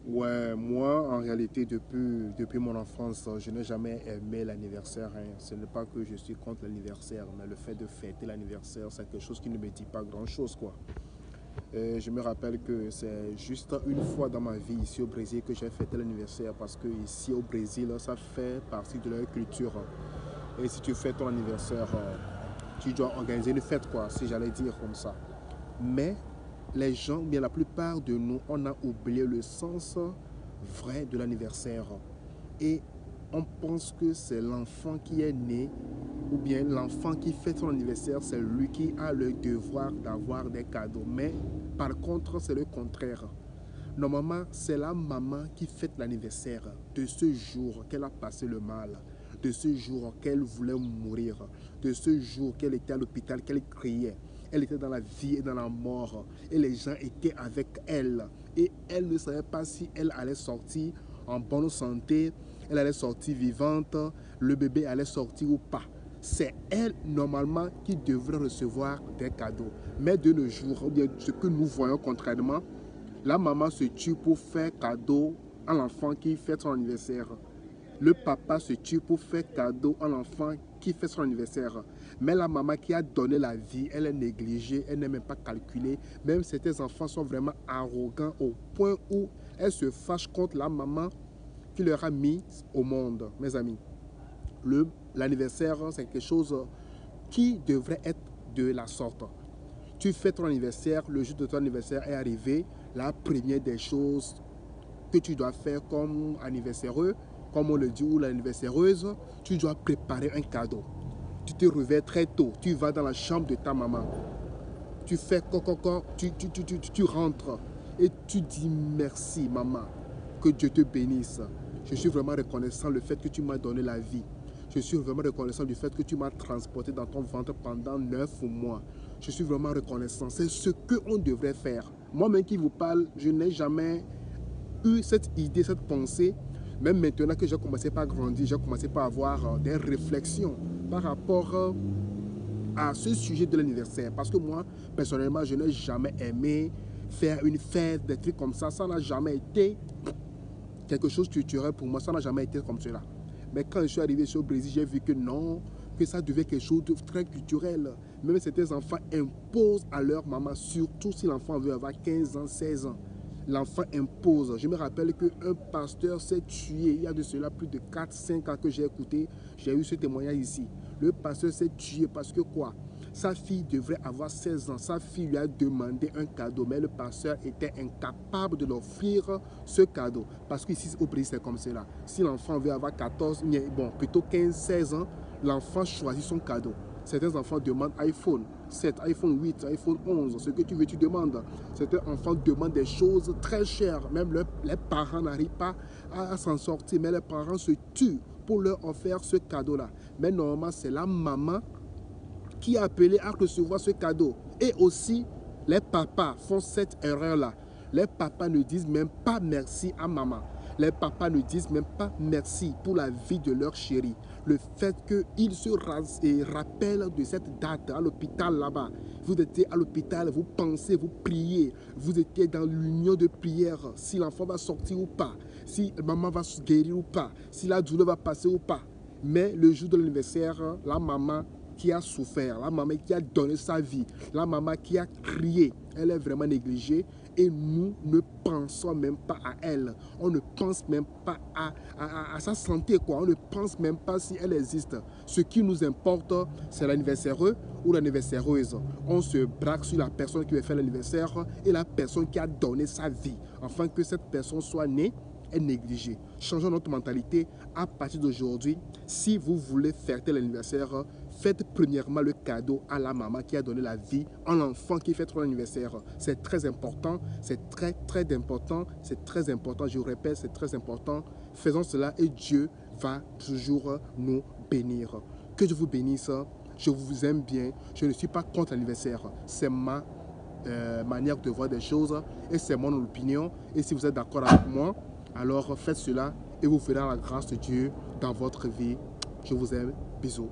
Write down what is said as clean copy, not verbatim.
Ouais, moi, en réalité, depuis mon enfance, je n'ai jamais aimé l'anniversaire, hein. Ce n'est pas que je suis contre l'anniversaire, mais le fait de fêter l'anniversaire, c'est quelque chose qui ne me dit pas grand-chose, quoi. Je me rappelle que c'est juste une fois dans ma vie ici au Brésil que j'ai fêté l'anniversaire parce que ici au Brésil, ça fait partie de leur culture. Et si tu fêtes ton anniversaire, tu dois organiser une fête, quoi, si j'allais dire comme ça. Mais les gens, bien la plupart de nous, on a oublié le sens vrai de l'anniversaire. Et on pense que c'est l'enfant qui est né, ou bien l'enfant qui fête son anniversaire, c'est lui qui a le devoir d'avoir des cadeaux. Mais par contre, c'est le contraire. Normalement, c'est la maman qui fête l'anniversaire de ce jour qu'elle a passé le mal, de ce jour qu'elle voulait mourir, de ce jour qu'elle était à l'hôpital, qu'elle criait. Elle était dans la vie et dans la mort. Et les gens étaient avec elle. Et elle ne savait pas si elle allait sortir en bonne santé, elle allait sortir vivante, le bébé allait sortir ou pas. C'est elle, normalement, qui devrait recevoir des cadeaux. Mais de nos jours, ou bien ce que nous voyons contrairement, la maman se tue pour faire cadeau à l'enfant qui fête son anniversaire. Le papa se tue pour faire cadeau à l'enfant qui fait son anniversaire. Mais la maman qui a donné la vie, elle est négligée, elle n'est même pas calculée. Même certains enfants sont vraiment arrogants au point où elle se fâche contre la maman qui leur a mis au monde, mes amis. L'anniversaire, c'est quelque chose qui devrait être de la sorte. Tu fais ton anniversaire, le jour de ton anniversaire est arrivé, la première des choses que tu dois faire comme anniversaireux, comme on le dit, ou l'anniversaireuse, tu dois préparer un cadeau. Tu te réveilles très tôt, tu vas dans la chambre de ta maman, tu fais coco, tu rentres et tu dis merci maman, que Dieu te bénisse. Je suis vraiment reconnaissant le fait que tu m'as donné la vie. Je suis vraiment reconnaissant du fait que tu m'as transporté dans ton ventre pendant 9 mois. Je suis vraiment reconnaissant. C'est ce qu'on devrait faire. Moi-même qui vous parle, je n'ai jamais eu cette idée, cette pensée. Même maintenant que j'ai commencé par grandir, j'ai commencé par avoir des réflexions par rapport à ce sujet de l'anniversaire. Parce que moi, personnellement, je n'ai jamais aimé faire une fête, des trucs comme ça. Ça n'a jamais été quelque chose de culturel pour moi. Ça n'a jamais été comme cela. Mais quand je suis arrivé ici au Brésil, j'ai vu que non, que ça devait être quelque chose de très culturel. Même certains enfants imposent à leur maman, surtout si l'enfant veut avoir 15 ans, 16 ans. L'enfant impose. Je me rappelle qu'un pasteur s'est tué il y a de cela plus de 4-5 ans que j'ai écouté. J'ai eu ce témoignage ici. Le pasteur s'est tué parce que quoi? Sa fille devrait avoir 16 ans. Sa fille lui a demandé un cadeau, mais le pasteur était incapable de l'offrir ce cadeau. Parce qu'ici au Brésil, c'est comme cela. Si l'enfant veut avoir 14, bon, plutôt 15-16 ans, l'enfant choisit son cadeau. Certains enfants demandent iPhone 7, iPhone 8, iPhone 11, ce que tu veux, tu demandes. Certains enfants demandent des choses très chères. Même les parents n'arrivent pas à s'en sortir, mais les parents se tuent pour leur offrir ce cadeau-là. Mais normalement, c'est la maman qui est appelée à recevoir ce cadeau. Et aussi, les papas font cette erreur-là. Les papas ne disent même pas merci à maman. Les papas ne disent même pas merci pour la vie de leur chérie. Le fait qu'ils se rappellent de cette date à l'hôpital là-bas. Vous étiez à l'hôpital, vous pensez, vous priez. Vous étiez dans l'union de prière. Si l'enfant va sortir ou pas. Si maman va se guérir ou pas. Si la douleur va passer ou pas. Mais le jour de l'anniversaire, la maman qui a souffert, la maman qui a donné sa vie, la maman qui a crié, elle est vraiment négligée et nous ne pensons même pas à elle. On ne pense même pas à sa santé, quoi. On ne pense même pas si elle existe. Ce qui nous importe, c'est l'anniversaireux ou l'anniversaireuse. On se braque sur la personne qui va faire l'anniversaire et la personne qui a donné sa vie, afin que cette personne soit née est négligée. Changeons notre mentalité à partir d'aujourd'hui. Si vous voulez fêter l'anniversaire, faites premièrement le cadeau à la maman qui a donné la vie, à l'enfant qui fête son anniversaire. C'est très important, c'est très important, c'est très important, je répète, c'est très important. Faisons cela et Dieu va toujours nous bénir. Que Dieu vous bénisse, je vous aime bien, je ne suis pas contre l'anniversaire, c'est ma manière de voir des choses et c'est mon opinion. Et si vous êtes d'accord avec moi, alors faites cela et vous verrez la grâce de Dieu dans votre vie. Je vous aime. Bisous.